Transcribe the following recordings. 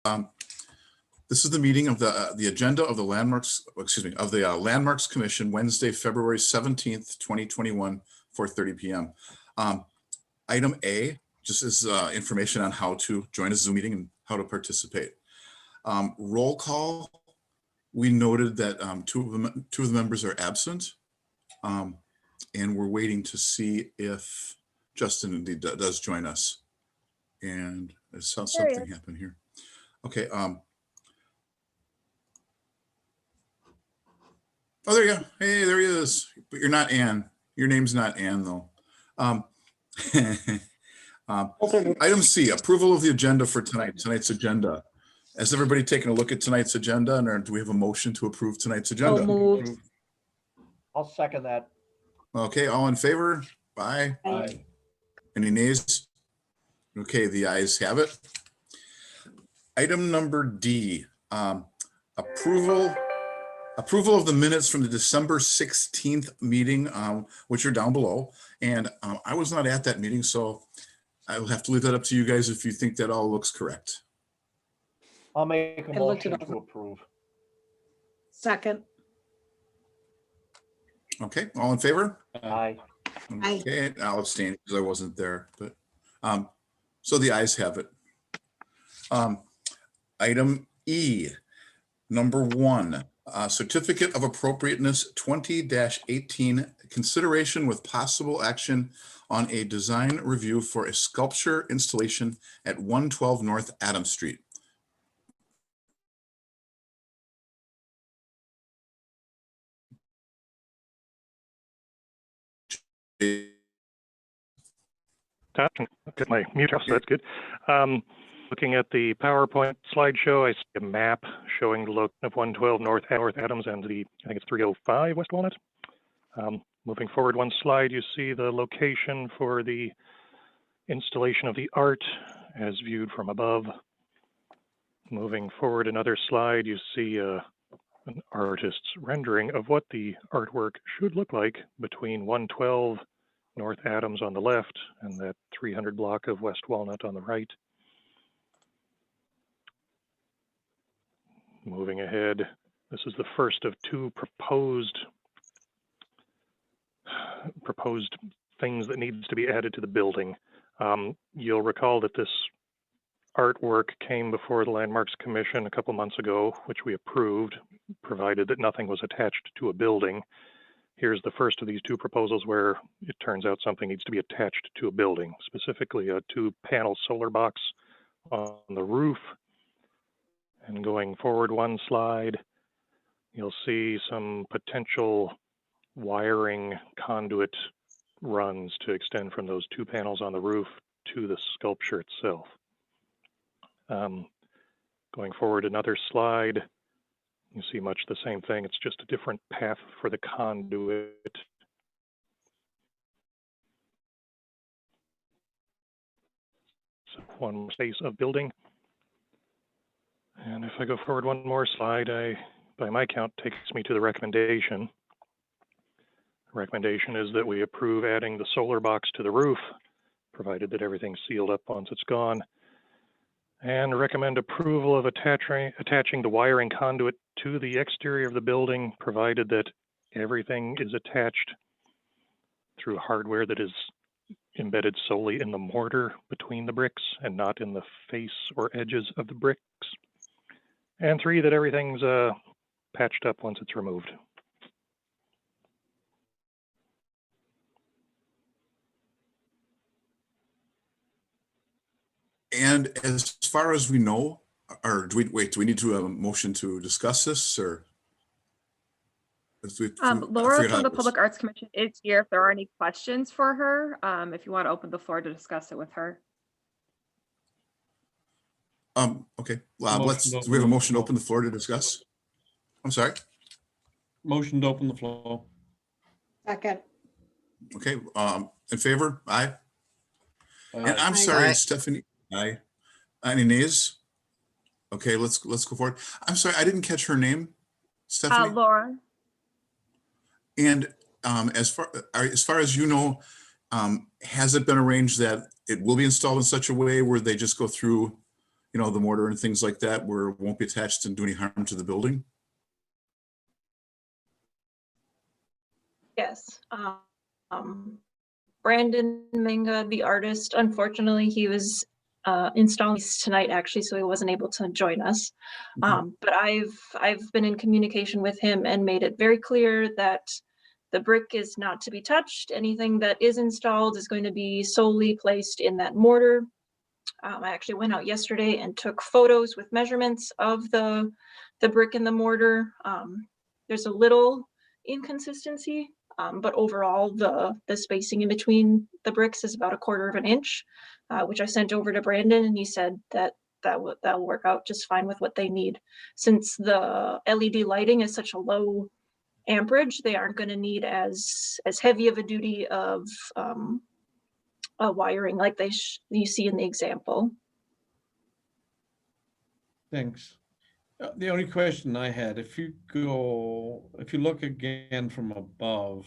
This is the meeting of the agenda of the Landmarks, of the Landmarks Commission, Wednesday, February 17th, 2021, 4:30 p.m. Item A just is information on how to join a Zoom meeting and how to participate. Roll call. We noted that two of the members are absent, and we're waiting to see if Justin indeed does join us. And I saw something happen here. Okay. Oh, there you go. Hey, there he is. But you're not Ann. Your name's not Ann, though. Item C, approval of the agenda for tonight's agenda. Has everybody taken a look at tonight's agenda, and do we have a motion to approve tonight's agenda? I'll second that. Okay, all in favor? Aye. Aye. Any nays? Okay, the ayes have it. Item number D, approval of the minutes from the December 16th meeting, which are down below. And I was not at that meeting, so I will have to leave that up to you guys if you think that all looks correct. I'll make a motion to approve. Second. Okay, all in favor? Aye. Okay, I'll abstain because I wasn't there, but so the ayes have it. Item E, number 1, certificate of appropriateness 20-18, consideration with possible action on a design review for a sculpture installation at 112 North Adams Street. Get my mute off, so that's good. Looking at the PowerPoint slideshow, I see a map showing the location of 112 North Adams and I think it's 305 West Walnut. Moving forward one slide, you see the location for the installation of the art as viewed from above. Moving forward another slide, you see an artist's rendering of what the artwork should look like between 112 North Adams on the left and that 300 block of West Walnut on the right. Moving ahead, this is the first of 2 proposed things that needs to be added to the building. You'll recall that this artwork came before the Landmarks Commission a couple months ago, which we approved, provided that nothing was attached to a building. Here's the first of these 2 proposals where it turns out something needs to be attached to a building, specifically a 2-panel solar box on the roof. And going forward one slide, you'll see some potential wiring conduit runs to extend from those 2 panels on the roof to the sculpture itself. Going forward another slide, you see much the same thing. It's just a different path for the conduit. So one more space of building. And if I go forward one more slide, by my count, takes me to the recommendation. The recommendation is that we approve adding the solar box to the roof, provided that everything's sealed up once it's gone, and recommend approval of attaching the wiring conduit to the exterior of the building, provided that everything is attached through hardware that is embedded solely in the mortar between the bricks and not in the face or edges of the bricks. And 3, that everything's patched up once it's removed. And as far as we know, or do we need to have a motion to discuss this, or? Laura from the Public Arts Commission is here if there are any questions for her, if you want to open the floor to discuss it with her. Okay, do we have a motion to open the floor to discuss? I'm sorry. Motion to open the floor. Second. Okay, in favor? Aye. And I'm Aye. sorry, Aye. Stephanie. Aye. Any nays? Okay, let's go forward. I'm sorry, I didn't catch her name. Stephanie? Laura. And as far as you know, has it been arranged that it will be installed in such a way where they just go through the mortar and things like that, where it won't be attached and do any harm to the building? Yes. Brandon Minga, the artist, unfortunately, he was installing tonight actually, so he wasn't able to join us. But I've been in communication with him and made it very clear that the brick is not to be touched. Anything that is installed is going to be solely placed in that mortar. I actually went out yesterday and took photos with measurements of the brick and the mortar. There's a little inconsistency, but overall the spacing in between the bricks is about 1/4 of an inch, which I sent over to Brandon, and he said that'll work out just fine with what they need. Since the LED lighting is such a low amperage, they aren't going to need as heavy of a duty of wiring like you see in the example. Thanks. The only question I had, if you look again from above,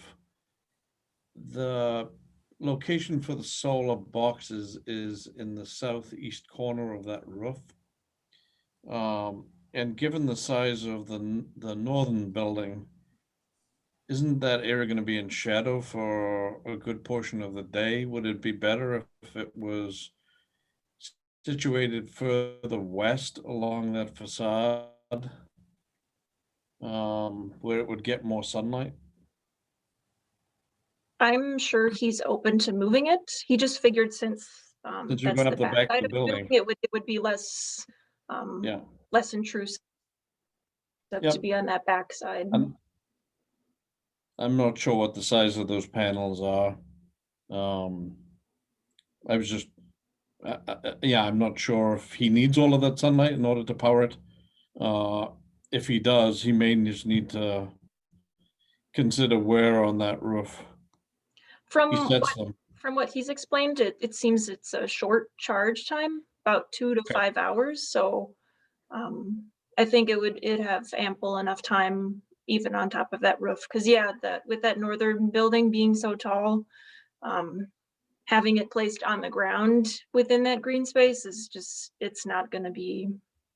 the location for the solar boxes is in the southeast corner of that roof. And given the size of the northern building, isn't that area going to be in shadow for a good portion of the day? Would it be better if it was situated further west along that facade, where it would get more sunlight? I'm sure he's open to moving it. He just figured since Since you're that's going up the back of side the of the building, building. it would be less Yeah. less intrusive Yep. to be on that back side. I'm not sure what the size of those panels are. I was just, yeah, I'm not sure if he needs all of that sunlight in order to power it. If he does, he may just need to consider where on that roof he sets them. From what he's explained, it seems it's a short charge time, about 2 to Okay. 5 hours. So I think it'd have ample enough time even on top of that roof. Because yeah, with that northern building being so tall, having it placed on the ground within that green space is just, it's not going to be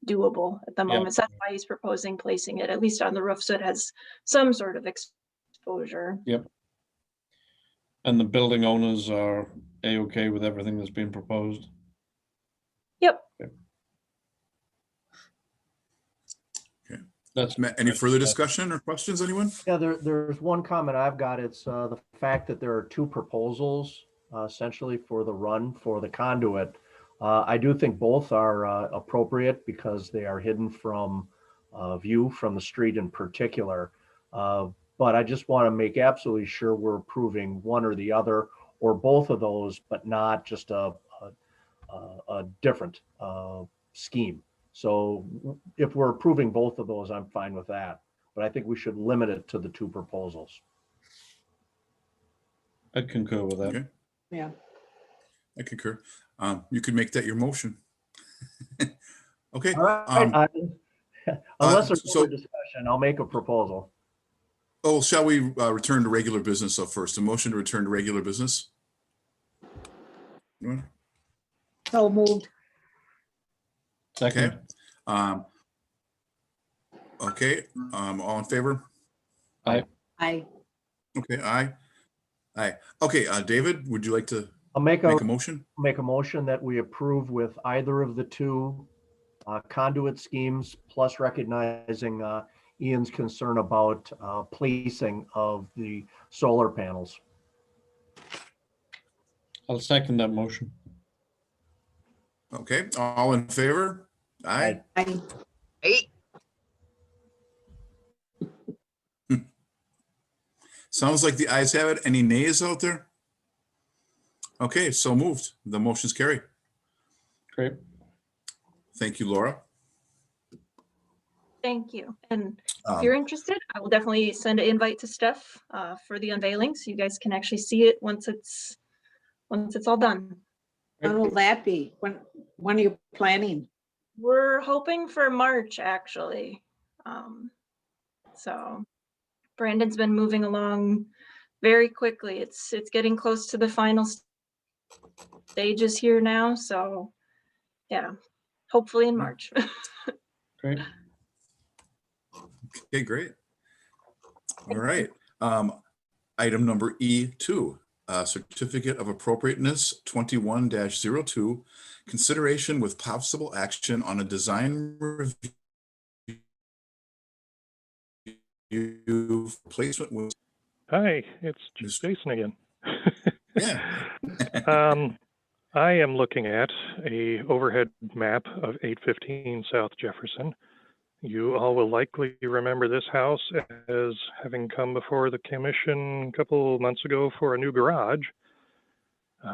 doable at the Yeah. moment. So that's why he's proposing placing it at least on the roof so it has some sort of exposure. Yep. And the building owners are A-okay with everything that's being proposed? Yep. Okay. That's Any further discussion or questions, anyone? Yeah, there's one comment I've got. It's the fact that there are 2 proposals essentially for the run for the conduit. I do think both are appropriate because they are hidden from view from the street in particular. But I just want to make absolutely sure we're approving one or the other or both of those, but not just a different scheme. So if we're approving both of those, I'm fine with that. But I think we should limit it to the 2 proposals. I'd concur with that. Okay, Yeah. I concur. You could make that your motion. Okay. All right. Unless there's so- more discussion, I'll make a proposal. Oh, shall we return to regular business up first? A motion to return to regular business? Anyone? So moved. Second. Okay, all in favor? I, Okay, aye. Aye. Okay, David, would you like to I'll make make a motion? a motion that we approve with either of the 2 conduit schemes, plus recognizing Ian's concern about placing of the solar panels. I'll second that motion. Okay, all in favor? Aye. I, Sounds like the ayes have it. Any nays out there? Okay, so moved. The motion's carried. Great. Thank you, Laura. Thank you. And Um, if you're interested, I will definitely send an invite to Steph for the unveiling so you guys can actually see it once it's all done. when will that be? When are you planning? We're hoping for March, actually. So Brandon's been moving along very quickly. It's getting close to the final stages here now. So yeah, hopefully in March. Great. Okay, great. All right. Item number E2, Certificate of Appropriateness 21-02, consideration with possible action on a design review placement with, Hi, it's Just- Jason again. yeah. I am looking at a overhead map of 815 South Jefferson. You all will likely remember this house as having come before the commission a couple months ago for a new garage.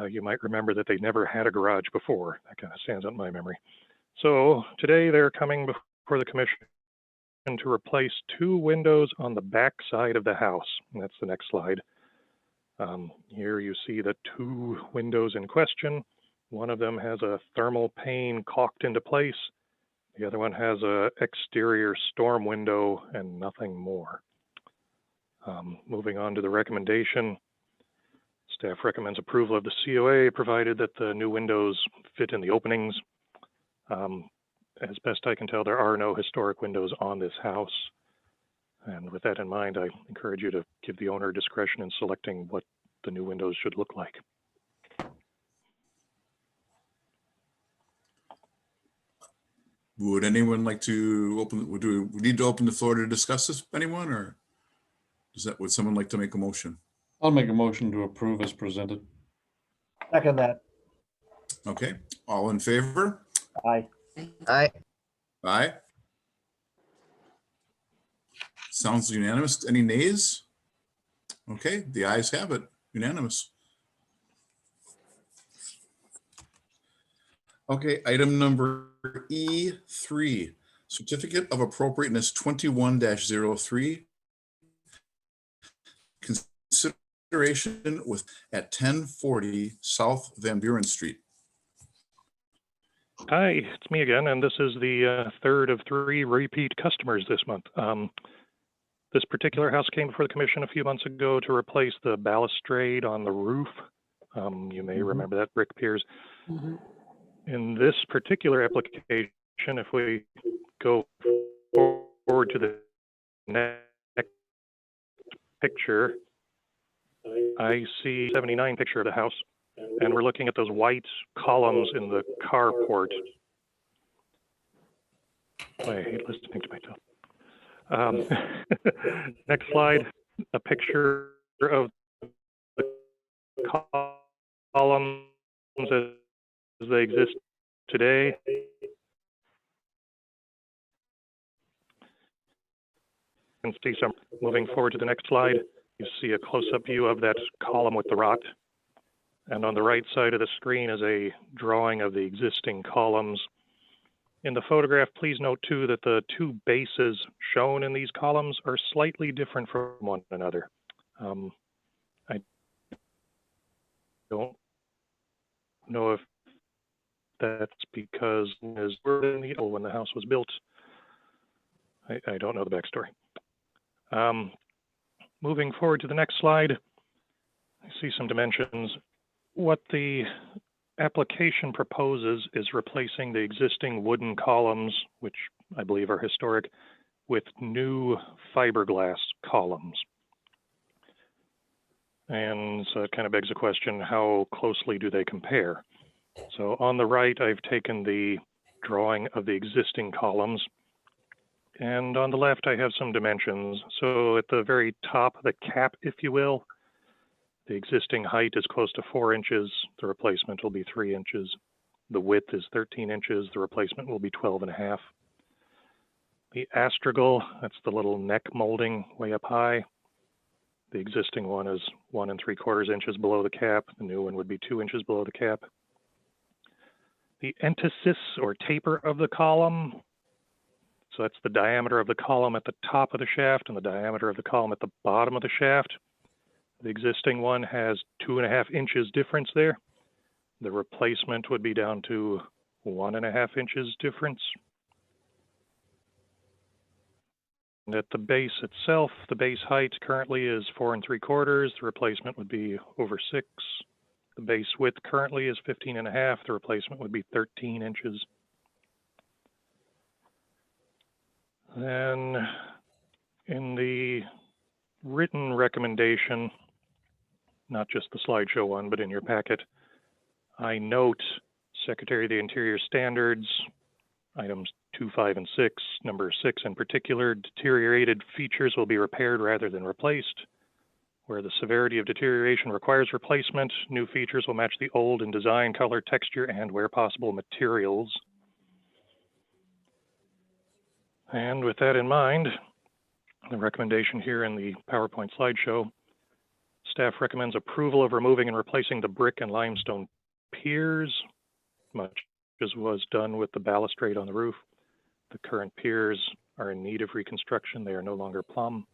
You might remember that they never had a garage before. That kind of stands out in my memory. So today they're coming before the commission to replace 2 windows on the back side of the house. And that's the next slide. Here you see the 2 windows in question. One of them has a thermal pane caulked into place. The other one has a exterior storm window and nothing more. Moving on to the recommendation, staff recommends approval of the COA provided that the new windows fit in the openings. As best I can tell, there are no historic windows on this house. And with that in mind, I encourage you to give the owner discretion in selecting what the new windows should look like. Would anyone like to open, do we need to open the floor to discuss this, anyone, or would someone like to make a motion? I'll make a motion to approve as presented. Second that. Okay, all in favor? Aye. Aye. Aye. Sounds unanimous. Any nays? Okay, the ayes have it, unanimous. Okay, item number E3, Certificate of Appropriateness 21-03. Consideration with at 1040 South Van Buren Street. Hi, it's me again, and this is the third of 3 repeat customers this month. This particular house came before the commission a few months ago to replace the balustrade on the roof. You may remember that, brick piers. In this particular application, if we go forward to the next picture, I see 79 picture of the house, and we're looking at those white columns in the carport. I hate listening to myself. Next slide, a picture of the columns as they exist today. And see some, moving forward to the next slide, you see a close-up view of that column with the rot. And on the right side of the screen is a drawing of the existing columns. In the photograph, please note too that the 2 bases shown in these columns are slightly different from one another. I don't know if that's because as when the house was built. I don't know the backstory. Moving forward to the next slide, I see some dimensions. What the application proposes is replacing the existing wooden columns, which I believe are historic, with new fiberglass columns. And so it kind of begs the question, how closely do they compare? So on the right, I've taken the drawing of the existing columns. And on the left, I have some dimensions. So at the very top, the cap, if you will, the existing height is close to 4 inches. The replacement will be 3 inches. The width is 13 inches. The replacement will be 12.5. The astragal, that's the little neck molding way up high. The existing one is 1 3/4 inches below the cap. The new one would be 2 inches below the cap. The entasis or taper of the column, so that's the diameter of the column at the top of the shaft and the diameter of the column at the bottom of the shaft. The existing one has 2.5 inches difference there. The replacement would be down to 1.5 inches difference. And at the base itself, the base height currently is 4 3/4. The replacement would be over 6. The base width currently is 15.5. The replacement would be 13 inches. Then in the written recommendation, not just the slideshow one, but in your packet, I note Secretary of the Interior standards, items 2, 5, and 6, number 6 in particular, deteriorated features will be repaired rather than replaced. Where the severity of deterioration requires replacement, new features will match the old in design, color, texture, and where possible, materials. And with that in mind, the recommendation here in the PowerPoint slideshow, staff recommends approval of removing and replacing the brick and limestone piers, much as was done with the balustrade on the roof. The current piers are in need of reconstruction. They are no longer plumb.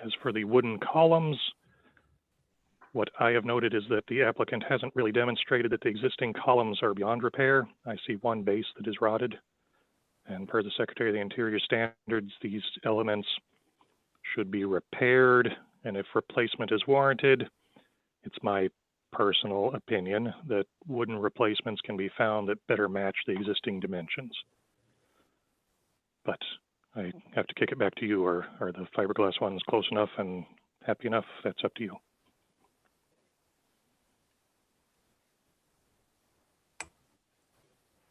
As for the wooden columns, what I have noted is that the applicant hasn't really demonstrated that the existing columns are beyond repair. I see one base that is rotted. And per the Secretary of the Interior standards, these elements should be repaired. And if replacement is warranted, it's my personal opinion that wooden replacements can be found that better match the existing dimensions. But I have to kick it back to you, or are the fiberglass ones close enough and happy enough? That's up to you.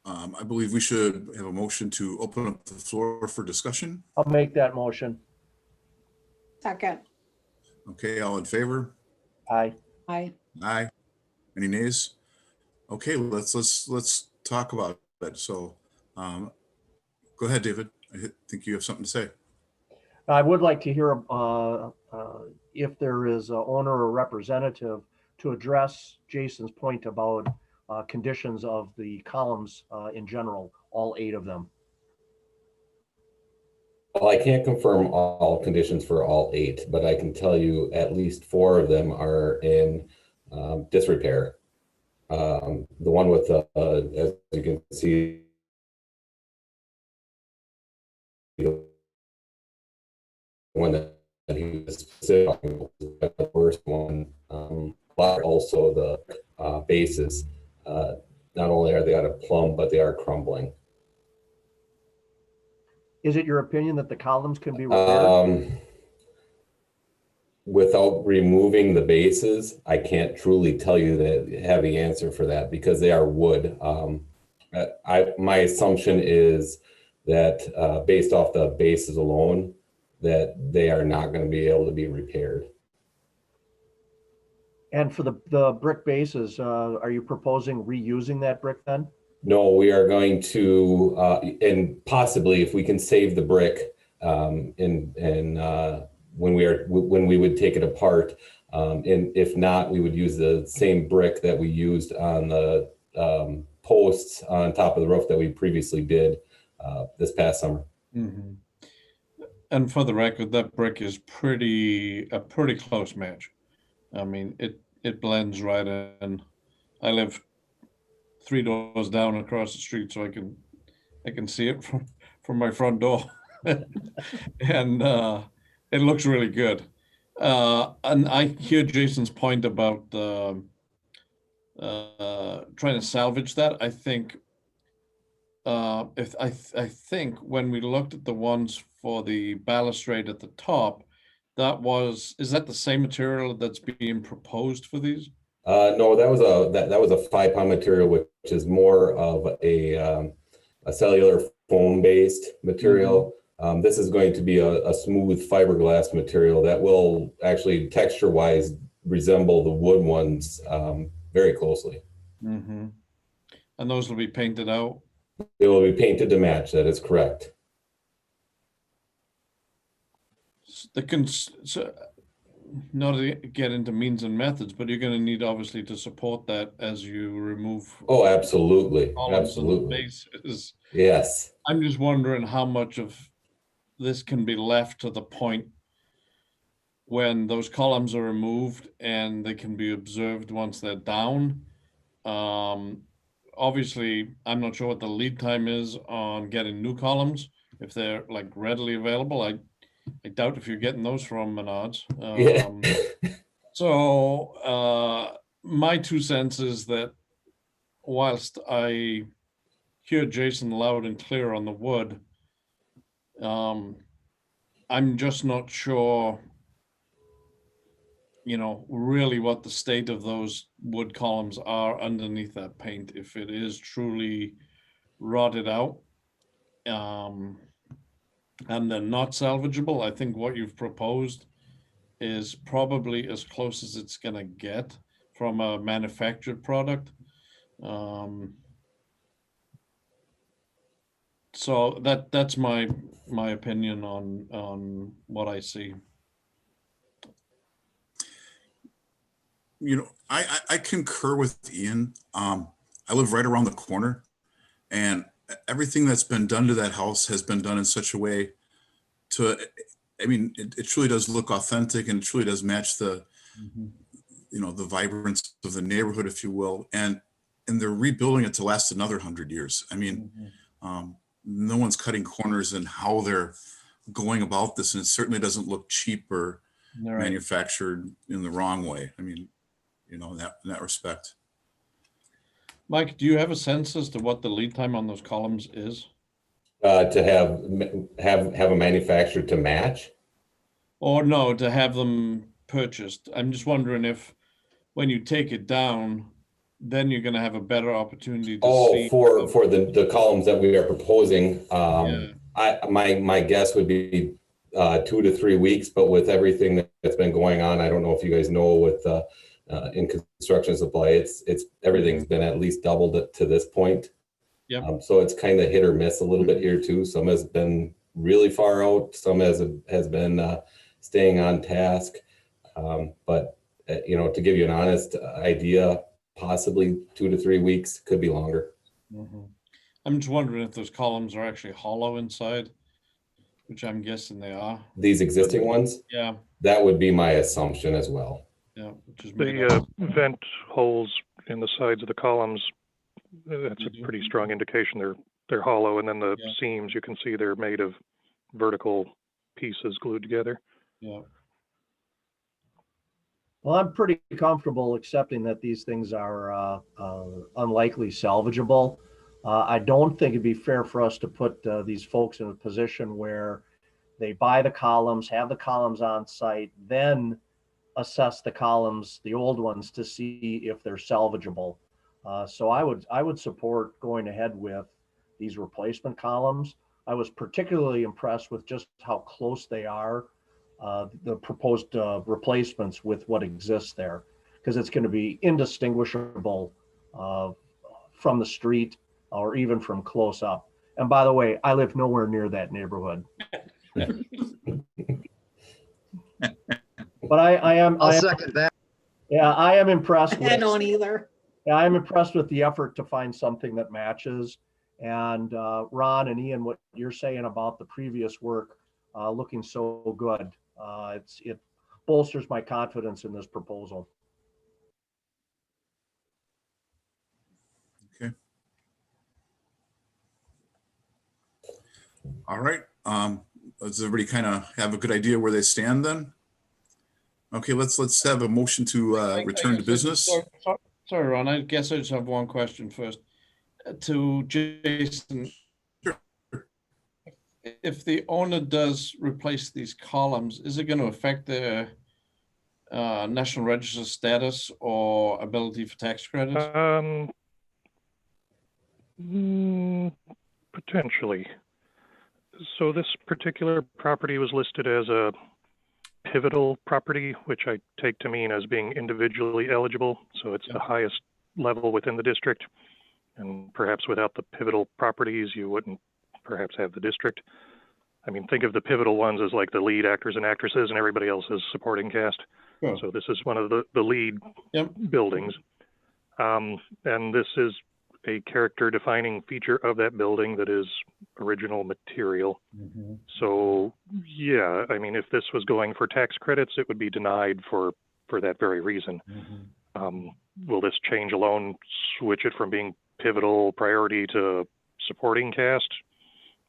I believe we should have a motion to open up the floor for discussion. I'll make that motion. Second. Okay, all in favor? Aye. Aye. Aye. Any nays? Okay, let's talk about it. So, go ahead, David. I think you have something to say. I would like to hear if there is an owner or representative to address Jason's point about conditions of the columns in general, all 8 of them. Well, I can't confirm all conditions for all 8, but I can tell you at least 4 of them are in disrepair. The one with, as you can see, the one that he was specific on was the first one, also the bases. Not only are they out of plumb, but they are crumbling. Is it your opinion that the columns can be repaired? Without removing the bases, I can't truly tell you that have the answer for that because they are wood. My assumption is that based off the bases alone, that they are not going to be able to be repaired. And for the brick bases, are you proposing reusing that brick then? No, we are going to, and possibly if we can save the brick, when we would take it apart, and if not, we would use the same brick that we used on the posts on top of the roof that we previously did this past summer. Mhm. And for the record, that brick is a pretty close match. I mean, it blends right in. I live 3 doors down across the street, so I can see it from my front door, and it looks really good. And I hear Jason's point about trying to salvage that. I think I think when we looked at the ones for the balustrade at the top, is that the same material that's being proposed for these? No, that was a 5-pound material, which is more of a cellular foam based material. This is going to be a smooth fiberglass material that will actually texture wise resemble the wood ones very closely. Mm-hmm. And those will be painted out? It will be painted to match. That is correct. Not to get into means and methods, but you're going to need obviously to support that as you remove. Oh, absolutely. Absolutely. Bases. Yes. I'm just wondering how much of this can be left to the point when those columns are removed and they can be observed once they're down. Obviously, I'm not sure what the lead time is on getting new columns, if they're like readily available. I doubt if you're getting those from Menards. So my 2 cents is that whilst I hear Jason loud and clear on the wood, I'm just not sure, really what the state of those wood columns are underneath that paint, if it is truly rotted out. And they're not salvageable. I think what you've proposed is probably as close as it's gonna get from a manufactured product. So that's my opinion on what I see. I concur with Ian. I live right around the corner, and everything that's been done to that house has been done in such a way it truly does look authentic, and it truly does match the vibrance of the neighborhood, if you will. And they're rebuilding it to last another 100 years. No one's cutting corners in how they're going about this, and it certainly doesn't look cheap or manufactured in the wrong way. In that respect. Mike, do you have a sense as to what the lead time on those columns is? To have a manufacturer to match? Or no, to have them purchased? I'm just wondering if when you take it down, then you're going to have a better opportunity to see. For the columns that we are proposing, my guess would be 2 to 3 weeks, but with everything that's been going on, I don't know if you guys know with in construction supply, it's everything's been at least doubled to this point. Yep. So it's kind of hit or miss a little bit here too. Some has been really far out, some has been staying on task. But to give you an honest idea, possibly 2 to 3 weeks, could be longer. I'm just wondering if those columns are actually hollow inside, which I'm guessing they are. These existing ones? Yeah. That would be my assumption as well. Yeah. Which is The vent holes in the sides of the columns, that's a pretty strong indication they're hollow. And then the seams, you can see they're made of vertical pieces glued together. Yeah. Well, I'm pretty comfortable accepting that these things are unlikely salvageable. I don't think it'd be fair for us to put these folks in a position where they buy the columns, have the columns on site, then assess the columns, the old ones, to see if they're salvageable. So I would support going ahead with these replacement columns. I was particularly impressed with just how close they are, the proposed replacements with what exists there, because it's going to be indistinguishable from the street or even from close up. And by the way, I live nowhere near that neighborhood. But I'll second that. Yeah, I am impressed with. I don't either. Yeah, I'm impressed with the effort to find something that matches. And Ron and Ian, what you're saying about the previous work looking so good, it bolsters my confidence in this proposal. Okay. All right. Does everybody kind of have a good idea where they stand then? Okay, let's have a motion to return to business. Sorry, Ron, I guess I just have one question first. To Jason, Sure. If the owner does replace these columns, is it going to affect their National Register status or ability for tax credits? Potentially. So this particular property was listed as a pivotal property, which I take to mean as being individually eligible. So it's the highest level within the district. And perhaps without the pivotal properties, you wouldn't perhaps have the district. I mean, think of the pivotal ones as like the lead actors and actresses, and everybody else is supporting cast. Sure. So this is one of the lead buildings. And this is a character defining feature of that building that is original material. So yeah, I mean, if this was going for tax credits, it would be denied for that very reason. Will this change alone switch it from being pivotal priority to supporting cast?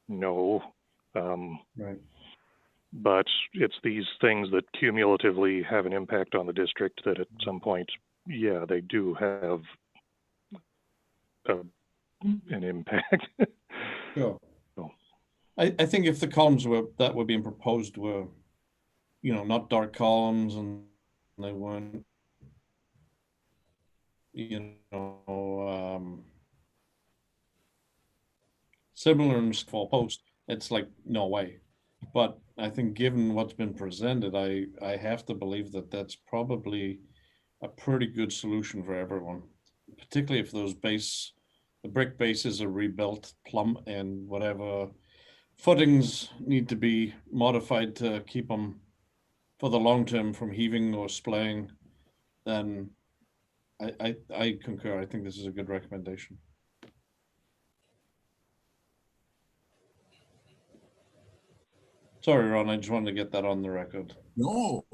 No. Right. But it's these things that cumulatively have an impact on the district that at some point, yeah, they do have an impact. Sure. So. I think if the columns that were being proposed were, not dark columns and they weren't, similar in for post, it's like, no way. But I think given what's been presented, I have to believe that that's probably a pretty good solution for everyone, particularly if the brick bases are rebuilt plumb and whatever footings need to be modified to keep them for the long term from heaving or splaying, then I concur. I think this is a good recommendation. Sorry, Ron, I just wanted to get that on the record. No.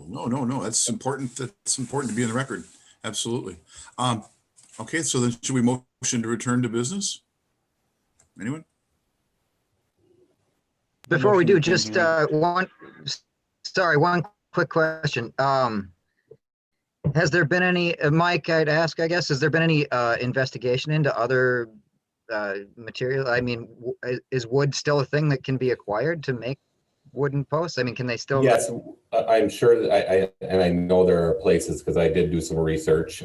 That's important. That's important to be in the record. Absolutely. Okay, so then should we motion to return to business? Anyone? Before we do, Motion to just one quick question. Has there been any, Mike, I'd ask, I guess, has there been any investigation into other material? I mean, is wood still a thing that can be acquired to make wooden posts? I mean, can they still? Yes, I'm sure that I know there are places, because I did do some research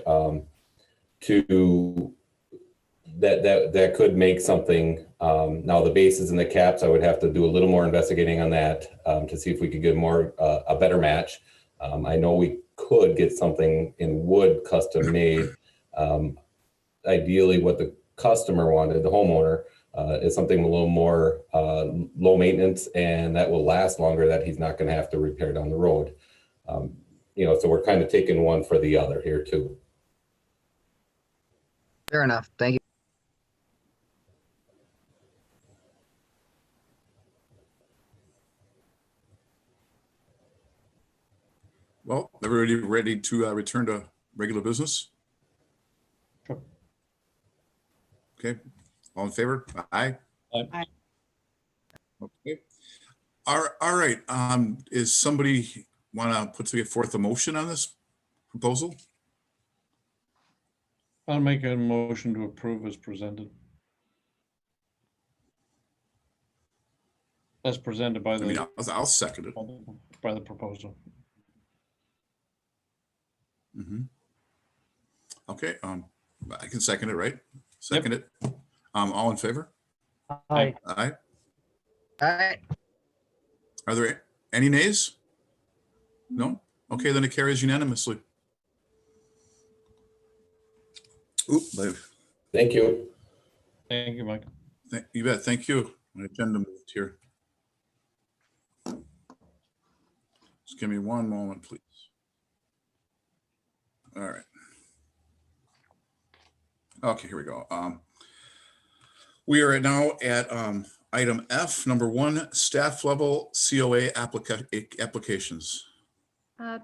that could make something. Now the bases and the caps, I would have to do a little more investigating on that to see if we could get a better match. I know we could get something in wood custom made. Ideally what the customer wanted, the homeowner, is something a little more low maintenance and that will last longer, that he's not going to have to repair down the road. So we're kind of taking one for the other here too. Fair enough. Thank you. Well, everybody ready to return to regular business? Sure. Okay, all in favor? Aye. Aye. Okay. All right. Is somebody want to put forth a motion on this proposal? I'll make a motion to approve as presented. As presented by I mean, the I'll second it. by the proposal. Okay, I can second it, right? Second it. All in favor? Aye. Aye. All right. Are there any nays? No? Okay, then it carries unanimously. Oop, Thank you. Thank you, Mike. you bet. Thank you. My agenda moved here. Just give me one moment, please. All right. Okay, here we go. We are now at item F, number 1, staff level COA applications.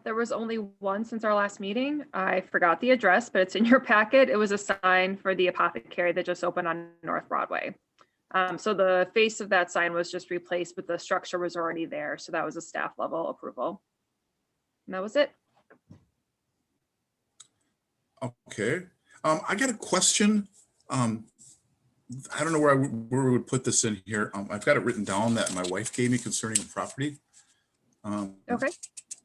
There was only one since our last meeting. I forgot the address, but it's in your packet. It was a sign for the apothecary that just opened on North Broadway. So the face of that sign was just replaced, but the structure was already there. So that was a staff level approval. And that was it. Okay. I got a question. I don't know where we would put this in here. I've got it written down that my wife gave me concerning a property. Okay.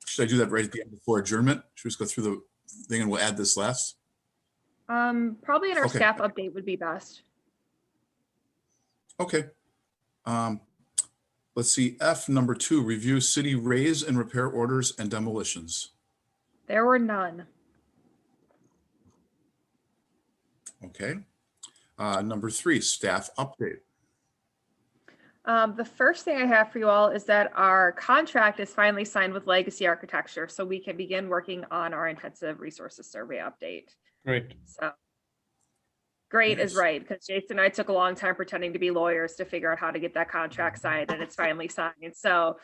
Should I do that right at the end before adjournment? Should we just go through the thing and we'll add this last? Probably in our Okay. staff update would be best. Okay. Let's see, F, number 2, review city raise and repair orders and demolitions. There were none. Okay. Number 3, staff update. The first thing I have for you all is that our contract is finally signed with Legacy Architecture, so we can begin working on our intensive resources survey update. Great. So great is Nice. right, because Jason and I took a long time pretending to be lawyers to figure out how to get that contract signed, and it's finally signed. So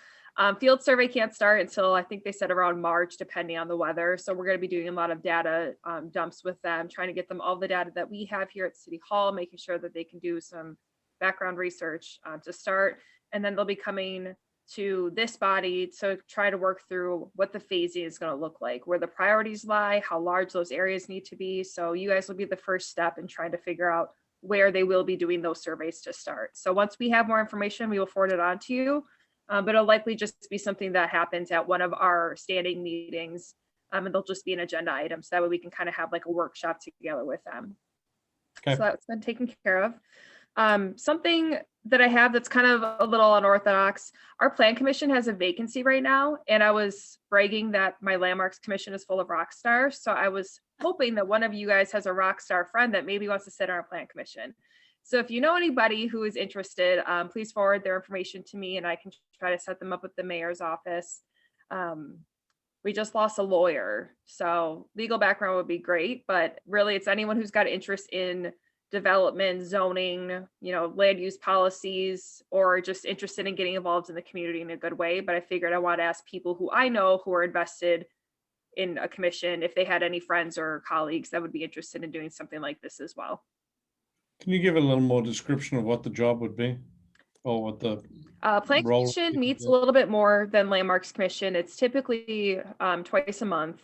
field survey can't start until I think they said around March, depending on the weather. So we're going to be doing a lot of data dumps with them, trying to get them all the data that we have here at City Hall, making sure that they can do some background research to start. And then they'll be coming to this body to try to work through what the phasing is going to look like, where the priorities lie, how large those areas need to be. So you guys will be the first step in trying to figure out where they will be doing those surveys to start. So once we have more information, we will forward it on to you. But it'll likely just be something that happens at one of our standing meetings. And they'll just be an agenda item. So that way we can kind of have like a workshop together with them. Okay. So that's been taken care of. Something that I have that's kind of a little unorthodox. Our plan commission has a vacancy right now. And I was bragging that my landmarks commission is full of rock stars. So I was hoping that one of you guys has a rock star friend that maybe wants to sit on our plan commission. So if you know anybody who is interested, please forward their information to me and I can try to set them up with the mayor's office. We just lost a lawyer, so legal background would be great, but really it's anyone who's got interest in development, zoning, land use policies, or just interested in getting involved in the community in a good way. But I figured I want to ask people who I know who are invested in a commission if they had any friends or colleagues that would be interested in doing something like this as well. Can you give a little more description of what the job would be? Or what the Plan role Commission would meets be? a little bit more than Landmarks Commission. It's typically twice a month,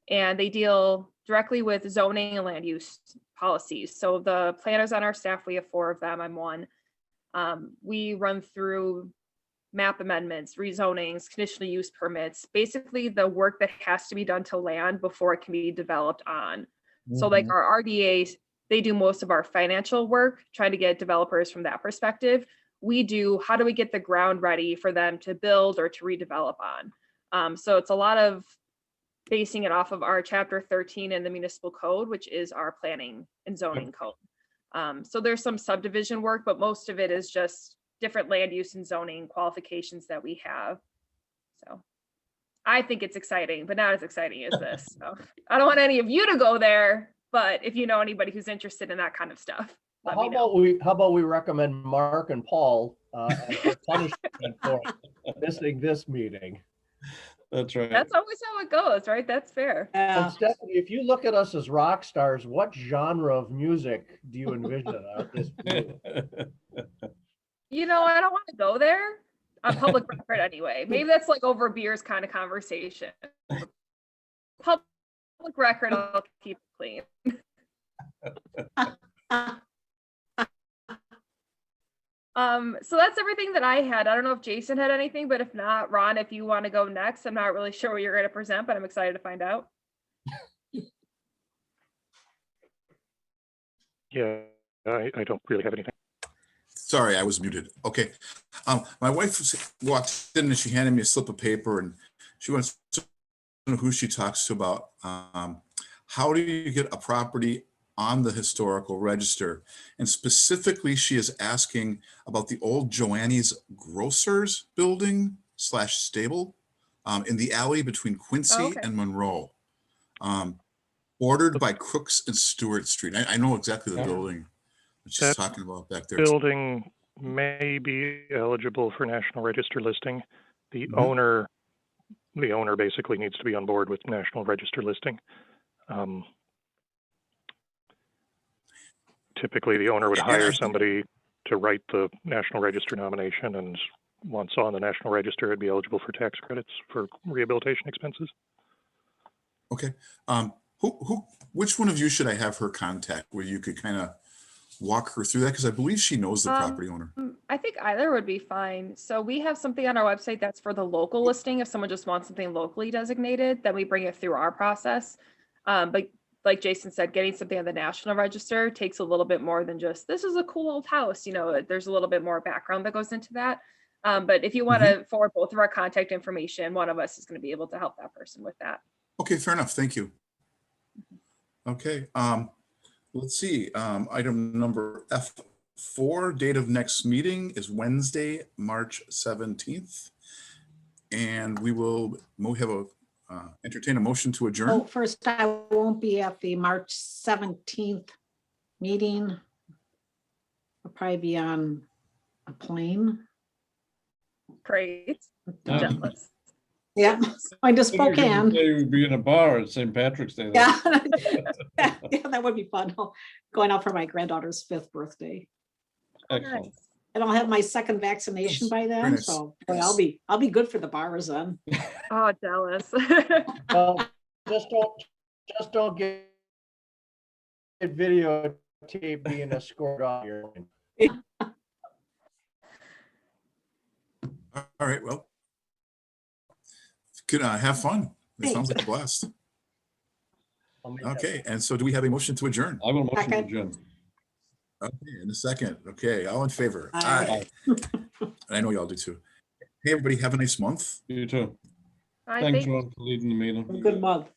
and they deal directly with zoning and land use policies. So the planners on our staff, we have 4 of them. I'm one. We run through map amendments, rezonings, conditional use permits, basically the work that has to be done to land before it can be developed on. So like our RDAs, they do most of our financial work, trying to get developers from that perspective. We do, how do we get the ground ready for them to build or to redevelop on? So it's a lot of basing it off of our chapter 13 in the municipal code, which is our planning and zoning code. So there's some subdivision work, but most of it is just different land use and zoning qualifications that we have. So I think it's exciting, but not as exciting as this. So I don't want any of you to go there, but if you know anybody who's interested in that kind of stuff, let me know. How about we recommend Mark and Paul as a punishment for missing this meeting? That's right. That's always how it goes, right? That's fair. And Stephanie, if you look at us as rock stars, what genre of music do you envision at this meeting? I don't want to go there on public record anyway. Maybe that's like over beers kind of conversation. Public record, I'll keep it clean. So that's everything that I had. I don't know if Jason had anything, but if not, Ron, if you want to go next, I'm not really sure what you're going to present, but I'm excited to find out. Yeah, I don't really have anything. Sorry, I was muted. Okay. My wife walked in and she handed me a slip of paper and she wants to know who she talks to about how do you get a property on the historical register. And specifically, she is asking about the old Joanne's Grocers building / stable in the alley between Quincy and Monroe, bordered by Crooks and Stewart Street. I know exactly the building that she's talking about back there. Building may be eligible for National Register listing. The owner basically needs to be on board with National Register listing. Typically, the owner would hire somebody to write the National Register nomination, and once on the National Register, it'd be eligible for tax credits for rehabilitation expenses. Okay. Which one of you should I have her contact where you could kind of walk her through that? Because I believe she knows the property owner. I think either would be fine. So we have something on our website that's for the local listing. If someone just wants something locally designated, then we bring it through our process. But like Jason said, getting something on the National Register takes a little bit more than just, this is a cool old house. There's a little bit more background that goes into that. But if you want to forward both of our contact information, one of us is going to be able to help that person with that. Okay, fair enough. Thank you. Okay. Let's see. Item number F4, date of next meeting is Wednesday, March 17th. And we will have a entertain a motion to adjourn. Oh, first, I won't be at the March 17th meeting. I'll probably be on a plane. Great. Yeah. Jealous. Yeah, going to Spokane. You would be in a bar at St. Patrick's Day. Yeah. Yeah, that would be fun. Going out for my granddaughter's 5th birthday. Excellent. And I'll have my second vaccination by Very then, nice. so boy, I'll be good for the bars then. Oh, jealous. Well, just don't get videotaped tape being escorted off here. All right, well. Good, have fun. It sounds like a blast. I'll make that- Okay, and so do we have a motion to adjourn? I will motion to Second. adjourn. Okay, in a second. Okay, all in favor? Aye. And I know y'all do too. Hey, everybody, have a nice month. You too. I Thanks, think Ron, for leading the meeting. Good month.